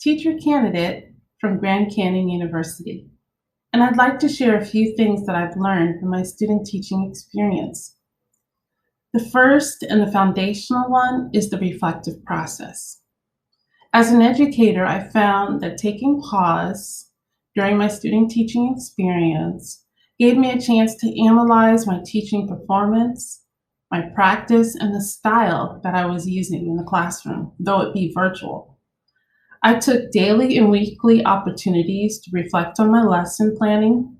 teacher candidate from Grand Canyon University, and I'd like to share a few things that I've learned from my student teaching experience. The first and the foundational one is the reflective process. As an educator, I found that taking pause during my student teaching experience gave me a chance to analyze my teaching performance, my practice, and the style that I was using in the classroom, though it be virtual. I took daily and weekly opportunities to reflect on my lesson planning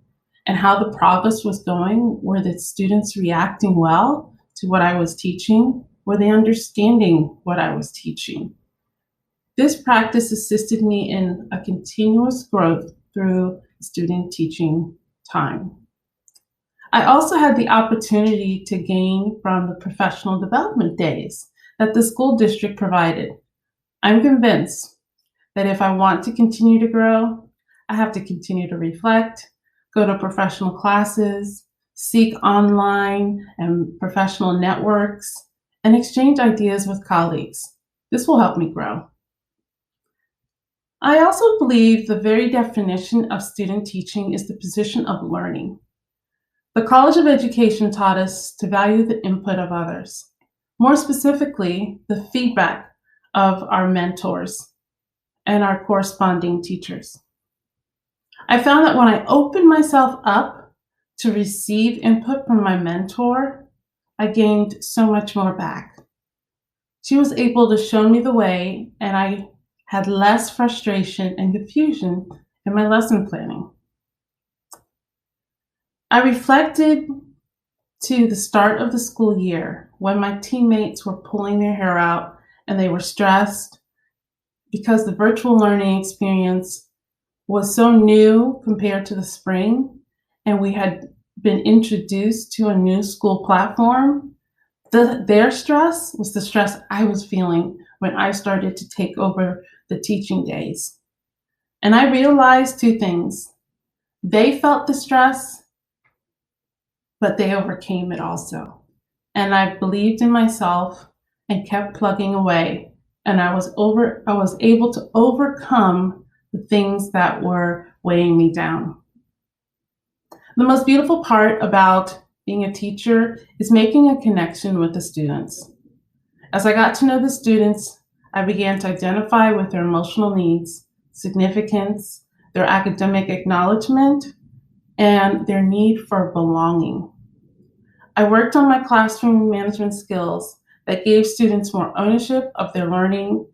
and how the progress was going. Were the students reacting well to what I was teaching? Were they understanding what I was teaching? This practice assisted me in a continuous growth through student teaching time. I also had the opportunity to gain from the professional development days that the school district provided. I'm convinced that if I want to continue to grow, I have to continue to reflect, go to professional classes, seek online and professional networks, and exchange ideas with colleagues. This will help me grow. I also believe the very definition of student teaching is the position of learning. The College of Education taught us to value the input of others, more specifically, the feedback of our mentors and our corresponding teachers. I found that when I opened myself up to receive input from my mentor, I gained so much more back. She was able to show me the way, and I had less frustration and confusion in my lesson planning. I reflected to the start of the school year when my teammates were pulling their hair out and they were stressed because the virtual learning experience was so new compared to the spring, and we had been introduced to a new school platform. Their stress was the stress I was feeling when I started to take over the teaching days. And I realized two things. They felt the stress, but they overcame it also. And I believed in myself and kept plugging away. And I was able to overcome the things that were weighing me down. The most beautiful part about being a teacher is making a connection with the students. As I got to know the students, I began to identify with their emotional needs, significance, their academic acknowledgement, and their need for belonging. I worked on my classroom management skills that gave students more ownership of their learning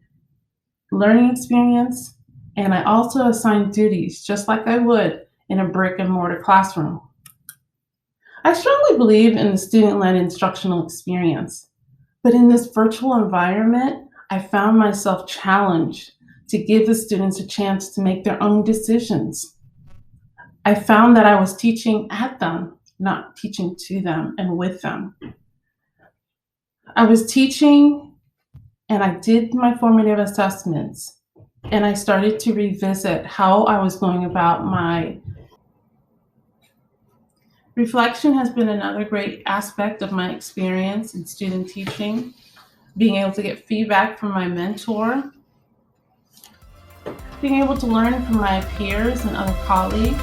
experience, and I also assigned duties just like I would in a brick and mortar classroom. I strongly believe in the student-led instructional experience, but in this virtual environment, I found myself challenged to give the students a chance to make their own decisions. I found that I was teaching at them, not teaching to them and with them. I was teaching and I did my formative assessments, and I started to revisit how I was going about my reflection. Has been another great aspect of my experience in student teaching, being able to get feedback from my mentor, being able to learn from my peers and other colleagues,